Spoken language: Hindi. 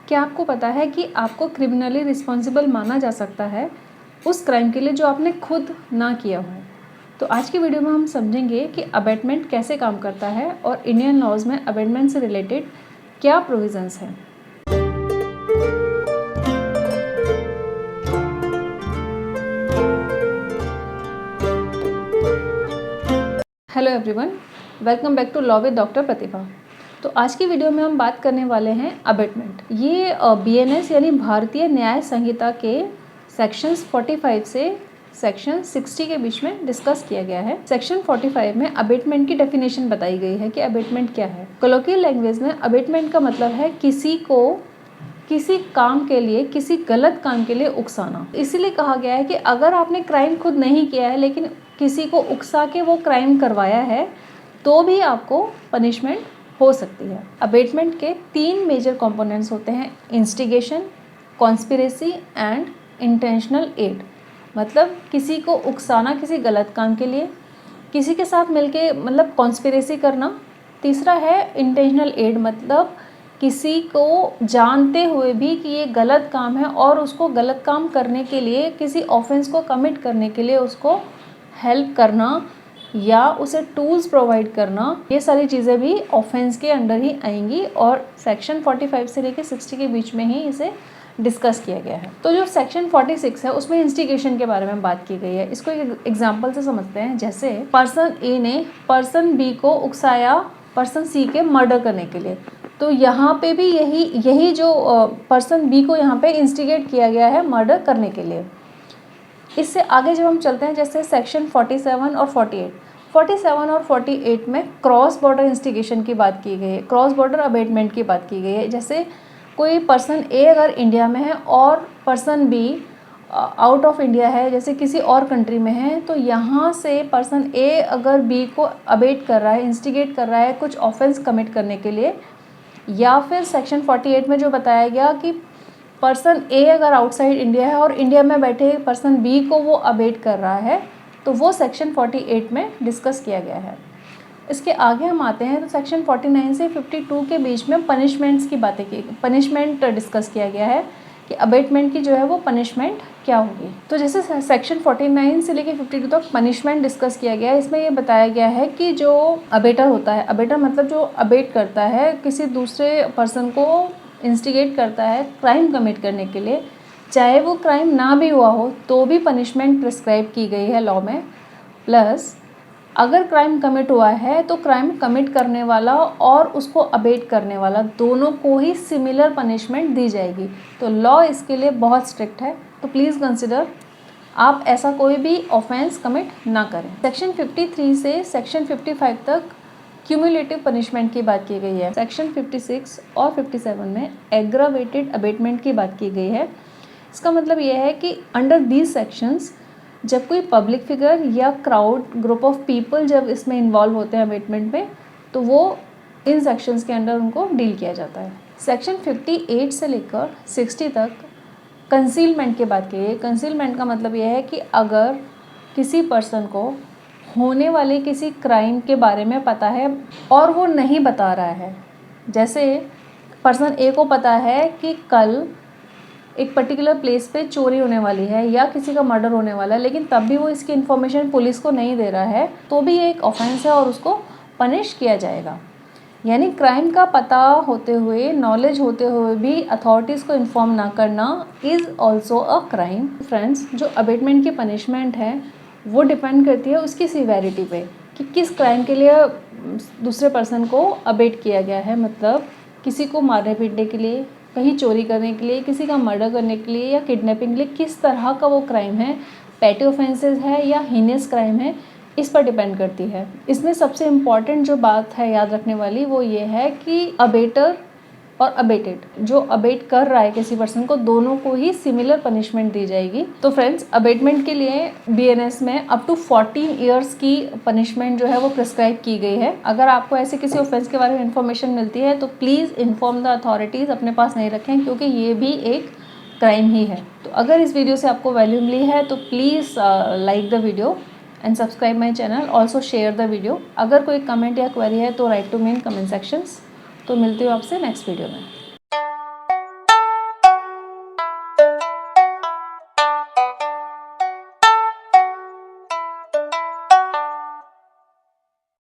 क्या आपको पता है कि आपको क्रिमिनली रिस्पॉन्सिबल माना जा सकता है उस क्राइम के लिए जो आपने खुद ना किया हो? तो आज की वीडियो में हम समझेंगे कि अबेटमेंट कैसे काम करता है और इंडियन लॉज में अबेटमेंट से रिलेटेड क्या प्रोविजंस हैं। Hello everyone, welcome back to law with doctor Pratibha. तो आज की वीडियो में हम बात करने वाले हैं अबेटमेंट। ये BNS यानी भारतीय न्याय संहिता के सेक्शंस 45 से सेक्शन 60 के बीच में डिस्कस किया गया है। सेक्शन 45 में अबेटमेंट की डेफिनेशन बताई गई है कि अबेटमेंट क्या है। कोलोकियल लैंग्वेज में अबेटमेंट का मतलब है किसी को किसी काम के लिए, किसी गलत काम के लिए उकसाना। इसीलिए कहा गया है कि अगर आपने क्राइम खुद नहीं किया है लेकिन किसी को उकसा के वो क्राइम करवाया है तो भी आपको पनिशमेंट हो सकती है। अबेटमेंट के 3 मेजर कंपोनेंट्स होते हैं, instigation, conspiracy and intentional aid. मतलब किसी को उकसाना किसी गलत काम के लिए, किसी के साथ मिलके मतलब कॉन्स्पिरेसी करना। तीसरा है इंटेंशनल एड, मतलब किसी को जानते हुए भी कि ये गलत काम है और उसको गलत काम करने के लिए, किसी ऑफेंस को कमिट करने के लिए उसको हेल्प करना या उसे टूल्स प्रोवाइड करना। ये सारी चीज़ें भी ऑफेंस के अंडर ही आएंगी और सेक्शन 45 से लेकर 60 के बीच में ही इसे डिस्कस किया गया है। तो जो सेक्शन 46 है उसमें इंस्टिगेशन के बारे में बात की गई है। इसको एक एग्जाम्पल से समझते हैं। जैसे पर्सन ए ने पर्सन बी को उकसाया पर्सन सी के मर्डर करने के लिए, तो यहाँ पे भी यही जो पर्सन बी को यहाँ पे इंस्टिगेट किया गया है मर्डर करने के लिए। इससे आगे जब हम चलते हैं, जैसे सेक्शन 47 और 47 और 48 में क्रॉस बॉर्डर इंस्टिगेशन की बात की गई है, क्रॉस बॉर्डर अबेटमेंट की बात की गई है। जैसे कोई पर्सन ए अगर इंडिया में है और person be out of India है, जैसे किसी और कंट्री में है, तो यहाँ से पर्सन ए अगर बी को अबेट कर रहा है, इंस्टिगेट कर रहा है कुछ ऑफेंस कमिट करने के लिए, या फिर सेक्शन 48 में जो बताया गया कि पर्सन ए अगर आउटसाइड इंडिया है और इंडिया में बैठे पर्सन बी को वो अबेट कर रहा है, तो वो सेक्शन 48 में डिस्कस किया गया है। इसके आगे हम आते हैं तो सेक्शन 49 से 52 के बीच में पनिशमेंट्स की बातें की, पनिशमेंट डिस्कस किया गया है कि अबेटमेंट की जो है वो पनिशमेंट क्या होगी। तो जैसे सेक्शन 49 से लेकर 52 तक पनिशमेंट डिस्कस किया गया है। इसमें ये बताया गया है कि जो अबेटर होता है, अबेटर मतलब जो अबेट करता है, किसी दूसरे पर्सन को इंस्टिगेट करता है क्राइम कमिट करने के लिए, चाहे वो क्राइम ना भी हुआ हो तो भी पनिशमेंट प्रिस्क्राइब की गई है लॉ में। प्लस अगर क्राइम कमिट हुआ है तो क्राइम कमिट करने वाला और उसको अबेट करने वाला दोनों को ही सिमिलर पनिशमेंट दी जाएगी। तो लॉ इसके लिए बहुत स्ट्रिक्ट है, तो प्लीज़ कंसिडर आप ऐसा कोई भी ऑफेंस कमिट ना करें। सेक्शन 53 से सेक्शन 55 तक क्यूमुलेटिव पनिशमेंट की बात की गई है। सेक्शन 56 और 57 में एग्रावेटेड अबेटमेंट की बात की गई है। इसका मतलब यह है कि अंडर दीज सेक्शंस जब कोई पब्लिक फिगर या क्राउड, ग्रुप ऑफ पीपल जब इसमें इन्वॉल्व होते हैं अबेटमेंट में, तो वो इन सेक्शंस के अंडर उनको डील किया जाता है। सेक्शन 58 से लेकर 60 तक कंसीलमेंट की बात की गई है। कंसीलमेंट का मतलब यह है कि अगर किसी पर्सन को होने वाले किसी क्राइम के बारे में पता है और वो नहीं बता रहा है, जैसे पर्सन ए को पता है कि कल एक पर्टिकुलर प्लेस पे चोरी होने वाली है या किसी का मर्डर होने वाला है, लेकिन तब भी वो इसकी इन्फॉर्मेशन पुलिस को नहीं दे रहा है, तो भी ये एक ऑफेंस है और उसको पनिश किया जाएगा। यानी क्राइम का पता होते हुए, नॉलेज होते हुए भी अथॉरिटीज़ को इन्फॉर्म ना करना is also a crime. Friends, जो अबेटमेंट की पनिशमेंट है वो डिपेंड करती है उसकी सीवेरिटी पे कि किस क्राइम के लिए दूसरे पर्सन को अबेट किया गया है। मतलब किसी को मारने पीटने के लिए, कहीं चोरी करने के लिए, किसी का मर्डर करने के लिए या किडनैपिंग के लिए, किस तरह का वो क्राइम है, पेटी ऑफेंसेस है या हीनियस क्राइम है, इस पर डिपेंड करती है। इसमें सबसे इम्पॉर्टेंट जो बात है याद रखने वाली वो ये है कि अबेटर और अबेटेड, जो अबेट कर रहा है किसी पर्सन को, दोनों को ही सिमिलर पनिशमेंट दी जाएगी। तो फ्रेंड्स, अबेटमेंट के लिए BNS में अप टू 14 ईयर्स की पनिशमेंट जो है वो प्रिस्क्राइब की गई है। अगर आपको ऐसे किसी ऑफेंस के बारे में इन्फॉर्मेशन मिलती है तो प्लीज़ इन्फॉर्म द अथॉरिटीज़, अपने पास नहीं रखें क्योंकि ये भी एक क्राइम ही है। तो अगर इस वीडियो से आपको वैल्यू मिली है तो please like the video and subscribe my channel, also share the video. अगर कोई कमेंट या क्वेरी है तो write to me in comment sections. तो मिलती हूँ आपसे नेक्स्ट वीडियो में।